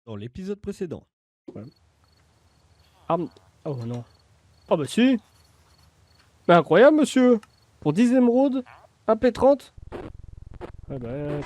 dans l'épisode précédent. Ouais. Arme. Oh non. Oh bah si. Mais incroyable, monsieur. Pour 10 émeraudes, un P30. Ouais bah.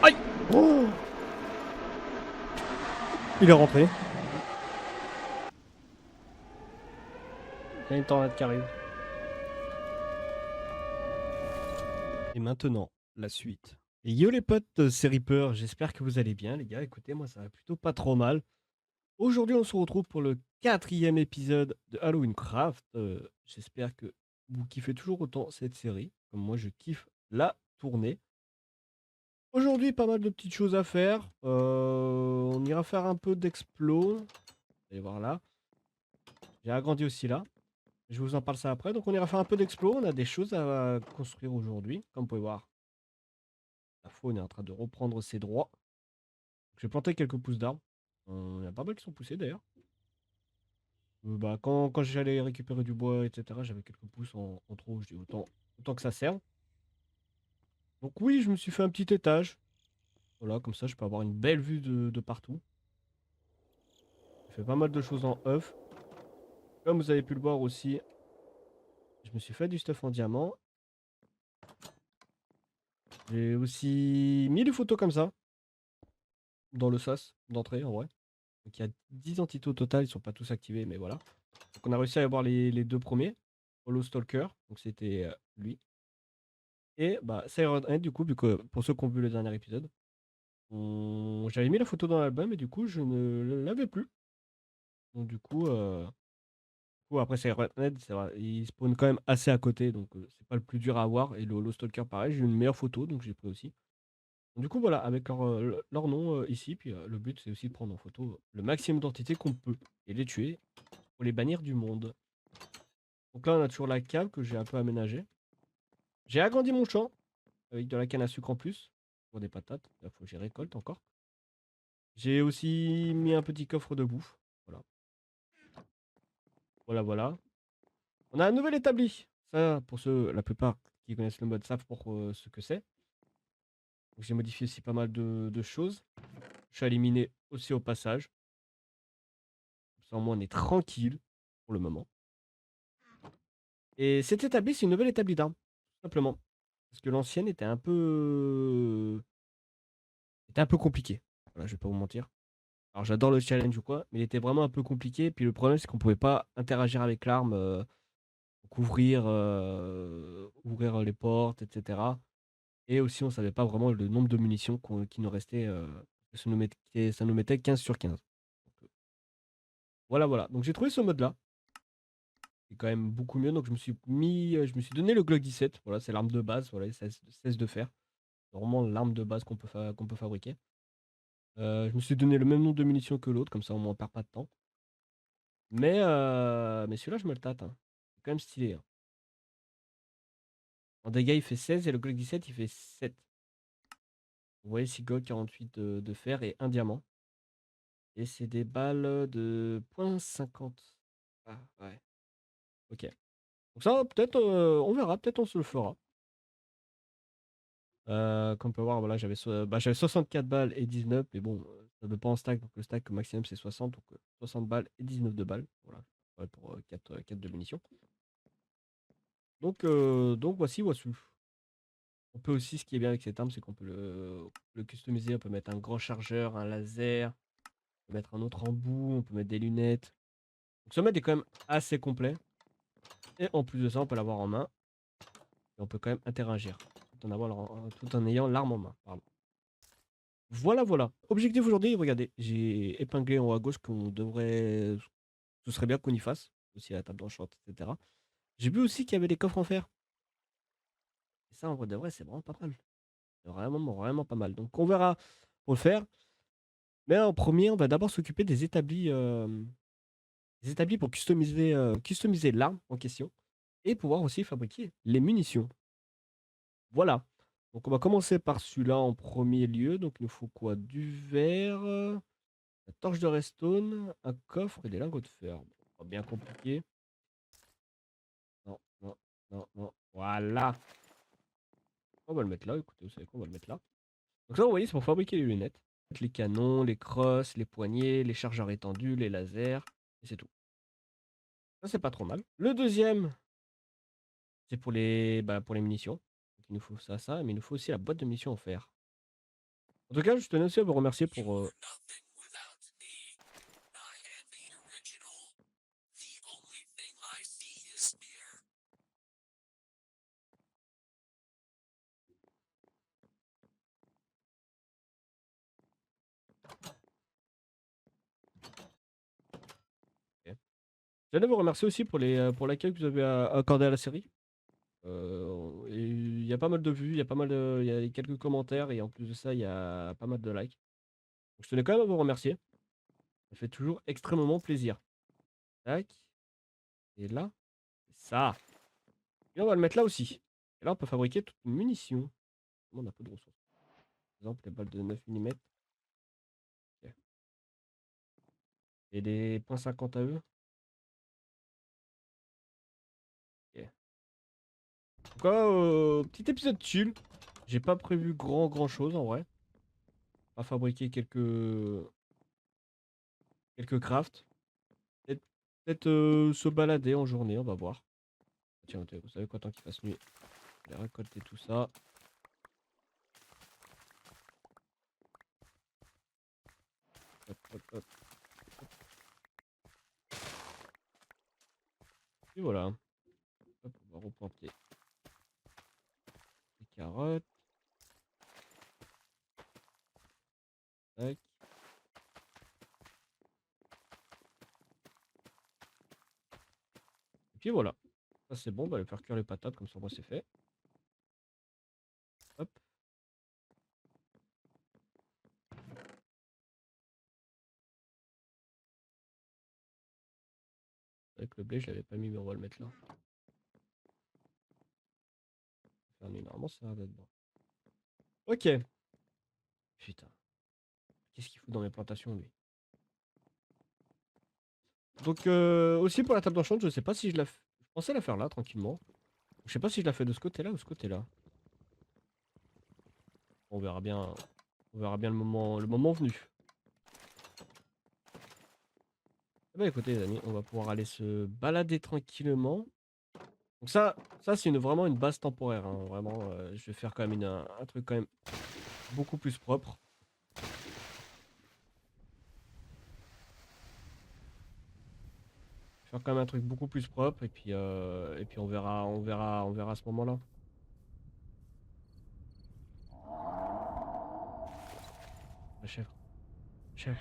Aïe. Oh, il est rentré. Il y a une tornade qui arrive. Et maintenant, la suite. Et yo les potes, c'est Reaper, j'espère que vous allez bien les gars. Écoutez, moi ça va plutôt pas trop mal. Aujourd'hui on se retrouve pour le 4e épisode de Halloween Craft. J'espère que vous kiffez toujours autant cette série, comme moi je kiffe la tournée. Aujourd'hui pas mal de petites choses à faire. On ira faire un peu d'explo. Vous allez voir là. J'ai agrandi aussi là. Je vous en parle ça après. Donc on ira faire un peu d'explo. On a des choses à construire aujourd'hui, comme vous pouvez voir. La faune est en train de reprendre ses droits. J'ai planté quelques pousses d'arbres. Il y en a pas mal qui sont poussés d'ailleurs. Bah, quand j'allais récupérer du bois, etc., j'avais quelques pousses en trop. Je dis autant que ça serve. Donc oui, je me suis fait un petit étage. Voilà, comme ça je peux avoir une belle vue de partout. J'ai fait pas mal de choses en œuf. Comme vous avez pu le voir aussi, je me suis fait du stuff en diamant. J'ai aussi mis les photos comme ça, dans le sas d'entrée en vrai. Donc il y a 10 entités au total, ils sont pas tous activés, mais voilà. Donc on a réussi à avoir les deux premiers. Hollow Stalker, donc c'était lui. Et bah Siren Head, du coup, vu que pour ceux qui ont vu le dernier épisode, j'avais mis la photo dans l'album et du coup je ne l'avais plus. Donc du coup, après Siren Head, c'est vrai, il spawn quand même assez à côté, donc c'est pas le plus dur à avoir. Et le Hollow Stalker pareil, j'ai eu une meilleure photo, donc j'ai pris aussi. Donc, du coup voilà, avec leur nom ici, puis le but c'est aussi de prendre en photo le maximum d'entités qu'on peut et les tuer pour les bannir du monde. Donc là on a toujours la cave que j'ai un peu aménagée. J'ai agrandi mon champ avec de la canne à sucre en plus pour des patates. Il faut que j'y récolte encore. J'ai aussi mis un petit coffre de bouffe. Voilà. Voilà, voilà. On a un nouvel établi. Ça, pour ceux, la plupart qui connaissent le mode savent pour ce que c'est. Donc, j'ai modifié aussi pas mal de choses. Je suis éliminé aussi au passage. Comme ça, au moins, on est tranquille pour le moment. Et cet établi, c'est une nouvelle établi d'armes. Tout simplement. Parce que l'ancienne était un peu compliquée. Voilà, je vais pas vous mentir. Alors j'adore le challenge ou quoi, mais il était vraiment un peu compliqué. Puis le problème, c'est qu'on pouvait pas interagir avec l'arme, donc ouvrir les portes, etc. Et aussi, on savait pas vraiment le nombre de munitions qui nous restait. Ça nous mettait 15 sur 15. Donc, voilà, voilà. Donc j'ai trouvé ce mode-là. C'est quand même beaucoup mieux. Donc je me suis donné le Glock 17. Voilà, c'est l'arme de base. Voilà, ça cesse de faire. C'est vraiment l'arme de base qu'on peut fabriquer. Je me suis donné le même nombre de munitions que l'autre, comme ça au moins on perd pas de temps. Mais celui-là, je me le tâte, hein. C'est quand même stylé, hein. En dégâts, il fait 16 et le Glock 17, il fait 7. Vous voyez, 6 Glock 48 de fer et un diamant. Et c'est des balles de .50. Ah, ouais. Ok. Donc ça, peut-être, on verra, peut-être on se le fera. Comme on peut voir, voilà, j'avais 64 balles et 19, mais bon, ça ne veut pas en stack, donc le stack au maximum c'est 60, donc 60 balles et 19 de balles. Voilà, ouais, pour 4 de munitions. Donc voici. On peut aussi, ce qui est bien avec cette arme, c'est qu'on peut le customiser. On peut mettre un grand chargeur, un laser, on peut mettre un autre embout, on peut mettre des lunettes. Donc ce mode est quand même assez complet. Et en plus de ça, on peut l'avoir en main. Et on peut quand même interagir. Tout en ayant l'arme en main. Pardon. Voilà, voilà. Objectif aujourd'hui, regardez, j'ai épinglé en haut à gauche qu'on devrait. Ce serait bien qu'on y fasse. Aussi la table d'enchant, etc. J'ai vu aussi qu'il y avait des coffres en fer. Et ça, en vrai de vrai, c'est vraiment pas mal. C'est vraiment, vraiment pas mal. Donc on verra pour le faire. Mais en premier, on va d'abord s'occuper des établis pour customiser l'arme en question et pouvoir aussi fabriquer les munitions. Voilà. Donc on va commencer par celui-là en premier lieu. Donc il nous faut quoi? Du verre, la torche de redstone, un coffre et des lingots de fer. Bon, pas bien compliqué. Non, non, non, non. Voilà. On va le mettre là, écoutez, vous savez quoi, on va le mettre là. Donc ça, vous voyez, c'est pour fabriquer les lunettes. Les canons, les crosses, les poignées, les chargeurs étendus, les lasers, et c'est tout. Ça, c'est pas trop mal. Le deuxième, c'est pour les munitions. Donc, il nous faut ça, mais il nous faut aussi la boîte de munitions en fer. En tout cas, je tenais aussi à vous remercier pour... Ok. Je tenais à vous remercier aussi pour l'accueil que vous avez accordé à la série. Et il y a pas mal de vues, il y a pas mal il y a quelques commentaires, et en plus de ça, il y a pas mal de likes. Donc, je tenais quand même à vous remercier. Ça fait toujours extrêmement plaisir. Tac. Et là, ça. Et on va le mettre là aussi. Et là, on peut fabriquer toute une munition. On a peu de ressources. Par exemple, les balles de 9 mm. Et des .50 AE. Ok. Donc, petit épisode chill. J'ai pas prévu grand chose en vrai. On va fabriquer quelques crafts. Peut-être se balader en journée, on va voir. Tiens, vous savez quoi, tant qu'il fasse nuit, je vais récolter tout ça. Hop, hop, hop. Et voilà. Hop, on va replanter les carottes. Tac. Et puis voilà. Ça c'est bon, on va aller faire cuire les patates, comme ça moi c'est fait. Hop. Avec le blé, je l'avais pas mis, mais on va le mettre là. Fermé, normalement ça va d'être bon. Ok. Putain. Qu'est-ce qu'il fout dans mes plantations, lui? Donc, aussi pour la table d'enchant, je sais pas si je la... Je pensais la faire là, tranquillement. Je sais pas si je la fais de ce côté-là ou de ce côté-là. On verra bien. On verra bien le moment venu. Eh ben, écoutez, les amis, on va pouvoir aller se balader tranquillement. Donc ça c'est vraiment une base temporaire, hein. Vraiment, je vais faire quand même un truc quand même beaucoup plus propre. Faire quand même un truc beaucoup plus propre, et puis on verra à ce moment-là. La chèvre, chèvre,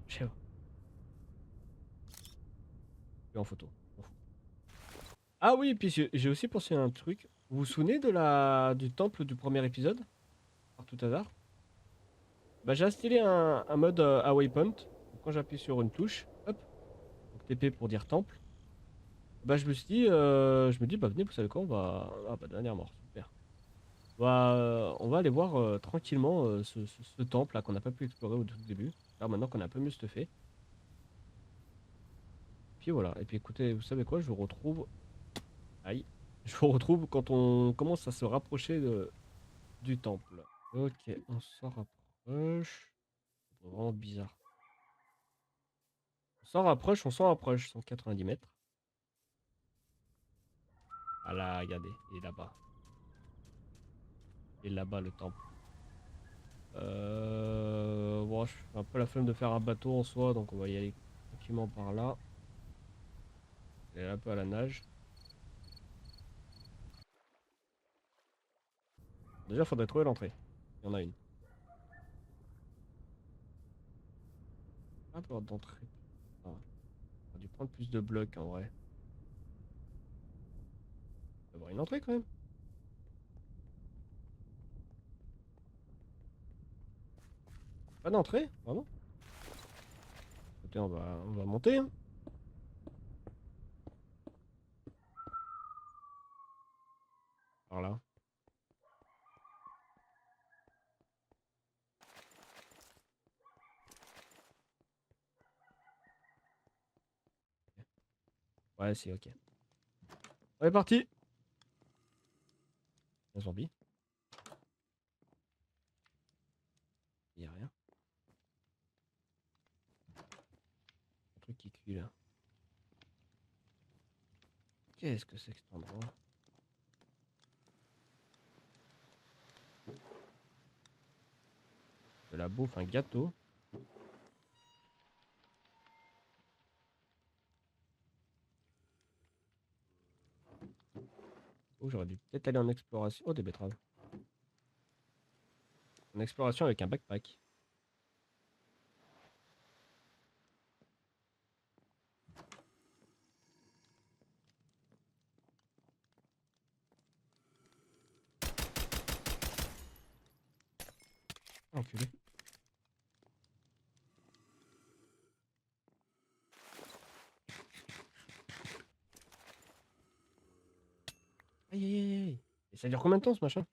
chèvre. Et en photo. On fout. Ah oui, et puis j'ai aussi pensé à un truc. Vous vous souvenez du temple du premier épisode? Par tout hasard? Bah, j'ai installé un mode à waypoint. Donc, quand j'appuie sur une touche, hop, donc TP pour dire temple. Bah, je me dis, bah venez, vous savez quoi, ah bah dernière mort, super. On va aller voir tranquillement ce temple là qu'on n'a pas pu explorer au tout début. Alors maintenant qu'on a un peu mieux fait. Puis voilà, et puis écoutez, vous savez quoi, je vous retrouve. Aïe. Je vous retrouve quand on commence à se rapprocher du temple. Ok, on s'en rapproche. C'est vraiment bizarre. On s'en rapproche, 190 mètres. Ah là, regardez, il est là-bas. Il est là-bas le temple. Bon, je suis un peu la flemme de faire un bateau en soi, donc on va y aller tranquillement par là. Et un peu à la nage. Déjà, faudrait trouver l'entrée. Il y en a une. Un peu d'entrée. Ah, on a dû prendre plus de blocs en vrai. Il va y avoir une entrée quand même. Pas d'entrée, vraiment. Écoutez, on va monter, hein. Par là. Ouais, c'est ok. On est parti. Un zombie. ici là. Qu'est-ce que c'est que cet endroit? De la bouffe, un gâteau. Oh, j'aurais dû peut-être aller en exploration. Oh, des betteraves. En exploration avec un backpack. Enculé. Aïe aïe aïe aïe. Et ça dure combien de temps ce machin?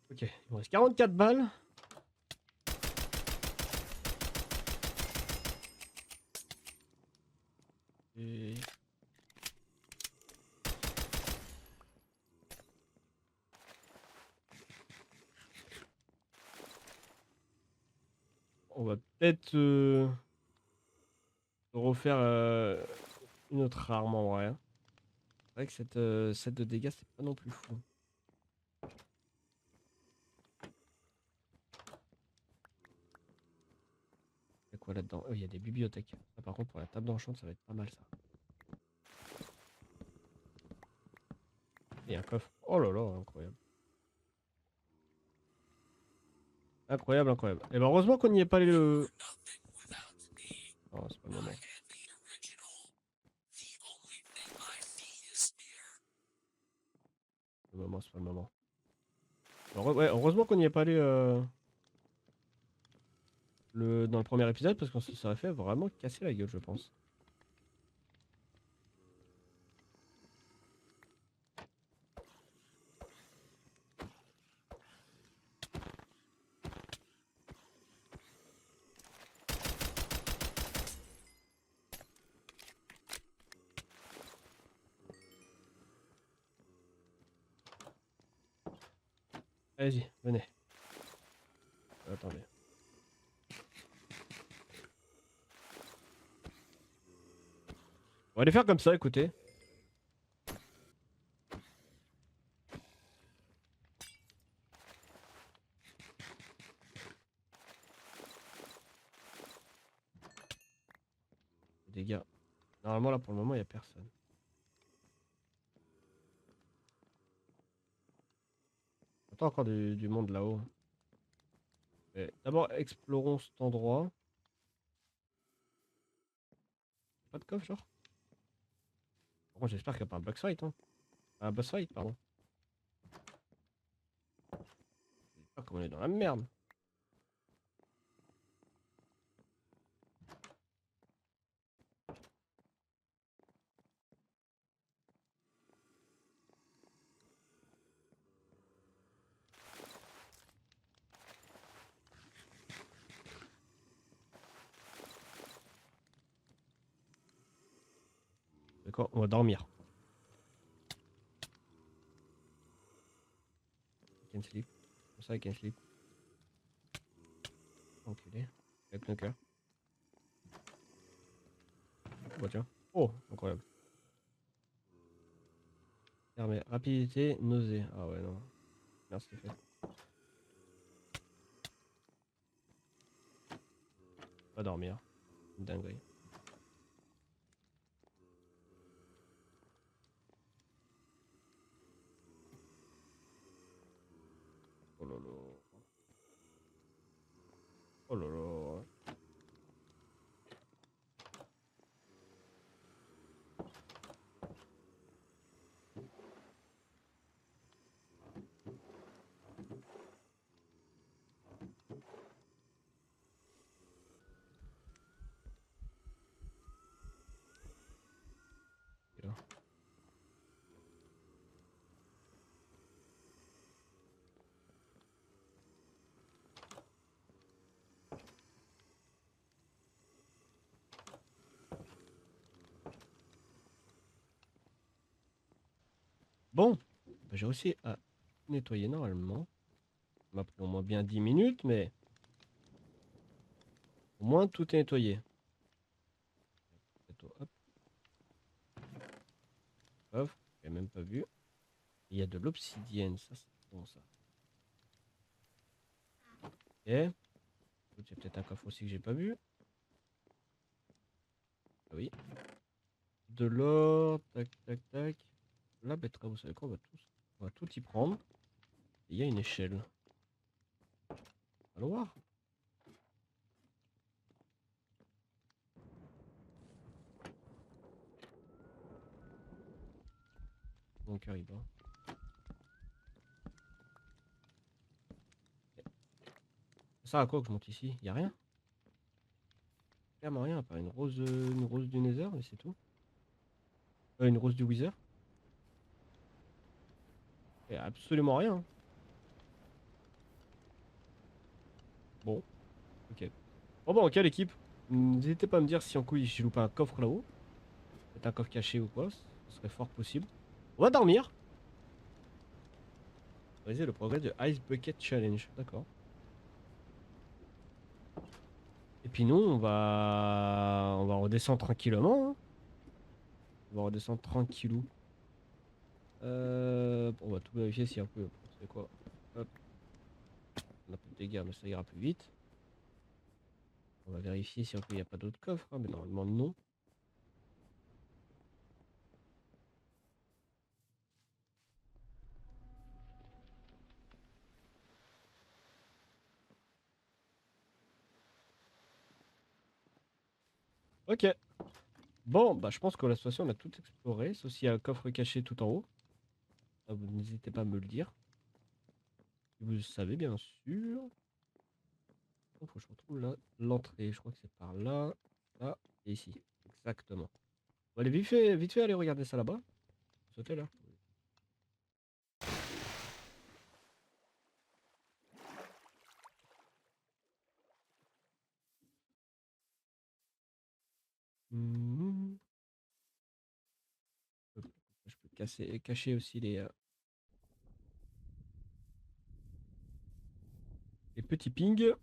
Ok, il me reste 44 balles. Et... on va peut-être refaire une autre arme en vrai. C'est vrai que cette set de dégâts, c'est pas non plus fou. Il y a quoi là-dedans? Oh, il y a des bibliothèques. Ça, par contre, pour la table d'enchant, ça va être pas mal ça. Et un coffre. Oh là là, incroyable. Incroyable, incroyable. Et ben heureusement qu'on n'y est pas allé le. Non, c'est pas le moment. Le moment, c'est pas le moment. Ouais, heureusement qu'on n'y est pas allé dans le premier épisode parce qu'on se serait fait vraiment casser la gueule, je pense. Allez-y, venez. Attendez. On va les faire comme ça, écoutez. Les dégâts. Normalement, là, pour le moment, il n'y a personne. Attends, encore du monde là-haut. D'abord, explorons cet endroit. Pas de coffre, genre? Par contre, j'espère qu'il n'y a pas un boss fight, hein. Un boss fight, pardon. J'espère qu'on est dans la merde. D'accord, on va dormir. I can sleep. Comme ça, I can sleep. Enculé. Avec nos cœurs. Oh, bah tiens. Oh, incroyable. Fermé. Rapidité, nausée. Ah ouais, non. Merci, fait. Pas dormir. Une dinguerie. Oh là là. Oh là là. Bon, bah, j'ai réussi à nettoyer normalement. Ça m'a pris au moins bien 10 minutes, mais au moins tout est nettoyé. Hop, coffre, j'ai même pas vu. Il y a de l'obsidienne, ça c'est bon ça. Ok. Il y a peut-être un coffre aussi que j'ai pas vu. Ah oui. De l'or, tac, tac, tac. La betterave, vous savez quoi, on va tout y prendre. Et il y a une échelle. Allons voir. Mon cœur il bat. Ça sert à quoi que je monte ici? Y a rien? Clairement rien, à part une rose du Nether, mais c'est tout. Une rose du Wither. Y a absolument rien, hein. Bon, ok. Bon bah ok l'équipe. N'hésitez pas à me dire si en couille j'ai loupé un coffre là-haut. Peut-être un coffre caché ou quoi, ce serait fort possible. On va dormir. Réaliser le progrès de Ice Bucket Challenge, d'accord. Et puis nous, on va redescendre tranquillement, hein. On va redescendre tranquillou. On va tout vérifier si un peu. C'est quoi? Hop. On a peu de dégâts, mais ça ira plus vite. On va vérifier si un peu il n'y a pas d'autres coffres, hein, mais normalement non. Ok. Bon, bah je pense que la situation on a tout exploré, sauf s'il y a un coffre caché tout en haut. Ah, vous n'hésitez pas à me le dire. Vous le savez bien sûr. Il faut que je retrouve l'entrée. Je crois que c'est par là, là et ici. Exactement. On va aller vite fait aller regarder ça là-bas. Sauter là. Mhm. Hop, je peux cacher aussi les petits pings.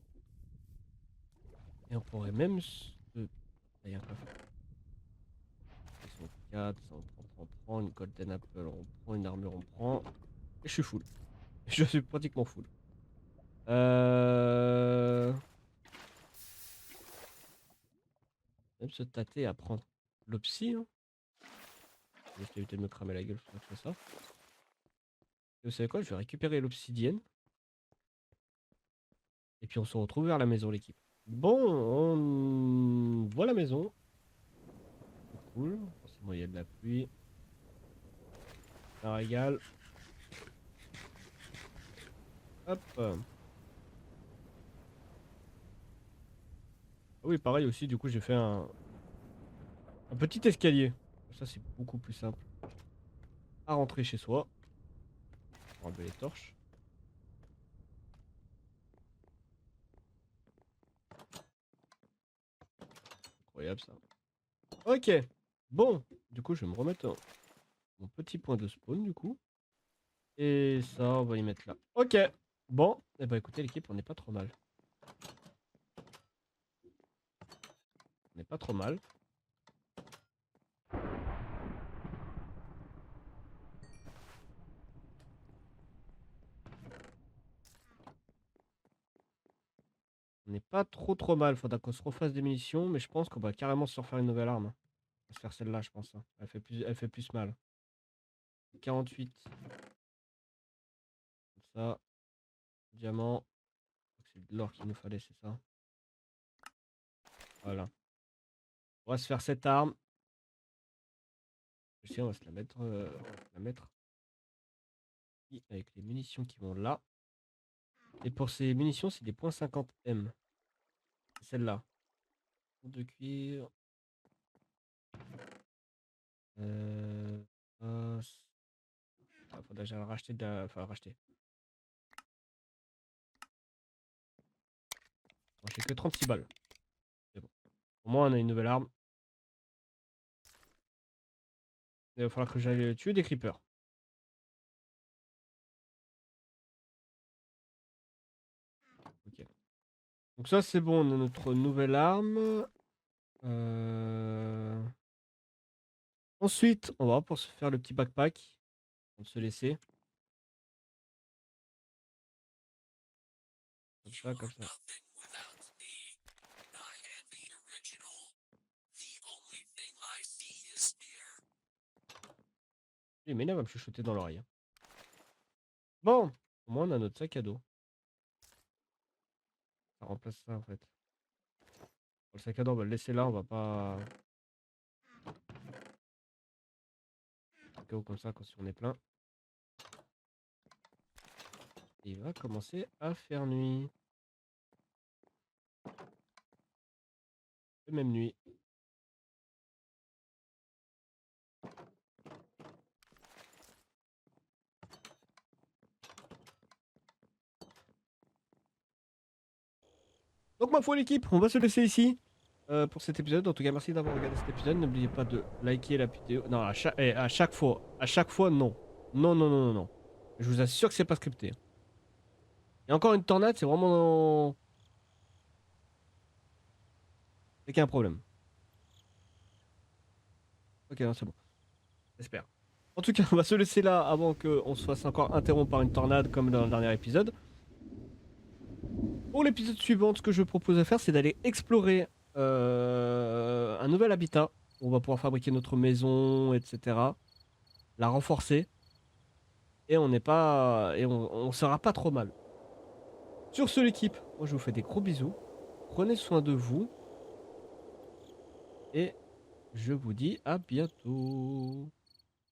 Et on pourrait même se... Là, il y a un coffre. Ils sont 4, ça on prend une golden apple, on prend une armure, on prend. Et je suis full. Je suis pratiquement full. Même se tâter à prendre l'opsie, hein. Juste éviter de me cramer la gueule, faut pas que je fasse ça. Et vous savez quoi, je vais récupérer l'obsidienne. Et puis on se retrouve vers la maison, l'équipe. Bon, on voit la maison. C'est cool. Forcément, il y a de la pluie. Ça régale. Hop. Ah oui, pareil aussi, du coup, j'ai fait un petit escalier. Ça, c'est beaucoup plus simple à rentrer chez soi. On va enlever les torches. Incroyable ça. Ok. Bon, du coup, je vais me remettre mon petit point de spawn, du coup. Et ça, on va y mettre là. Ok. Bon, et bah écoutez, l'équipe, on n'est pas trop mal. On n'est pas trop mal. On n'est pas trop mal. Faudra qu'on se refasse des munitions, mais je pense qu'on va carrément se refaire une nouvelle arme. On va se faire celle-là, je pense, hein. Elle fait plus mal. 48. Comme ça. Diamant. C'est de l'or qu'il nous fallait, c'est ça. Voilà. On va se faire cette arme. Je sais, on va se la mettre. Ici, avec les munitions qui vont là. Et pour ces munitions, c'est des points 50 M. C'est celle-là. De cuir. Ah, faudrait que j'aille racheter Enfin, racheter. Bon, j'ai que 36 balles. C'est bon. Au moins, on a une nouvelle arme. Il va falloir que j'aille tuer des creepers. Donc ça c'est bon, on a notre nouvelle arme. Euh, Ensuite, on va pour se faire le petit backpack. On va se laisser. Comme ça, comme ça. Il m'énerve à me chuchoter dans l'oreille, hein. Bon, au moins on a notre sac à dos. Ça remplace ça en fait. Le sac à dos, on va le laisser là, on va pas. Au cas où, comme ça, quand si on est plein. Il va commencer à faire nuit. Même nuit. Donc ma foi l'équipe, on va se laisser ici pour cet épisode. En tout cas, merci d'avoir regardé cet épisode. N'oubliez pas de liker la vidéo. Non, à chaque fois, non. Non, non, non, non, non. Je vous assure que c'est pas scripté. Et encore une tornade, c'est vraiment... C'est qu'il y a un problème. Ok, non, c'est bon. J'espère. En tout cas, on va se laisser là avant qu'on se fasse encore interrompre par une tornade comme dans le dernier épisode. Pour l'épisode suivant, ce que je propose de faire, c'est d'aller explorer un nouvel habitat. On va pouvoir fabriquer notre maison, etc. La renforcer. Et on n'est pas. Et on sera pas trop mal. Sur ce, l'équipe, moi je vous fais des gros bisous. Prenez soin de vous. Et je vous dis à bientôt.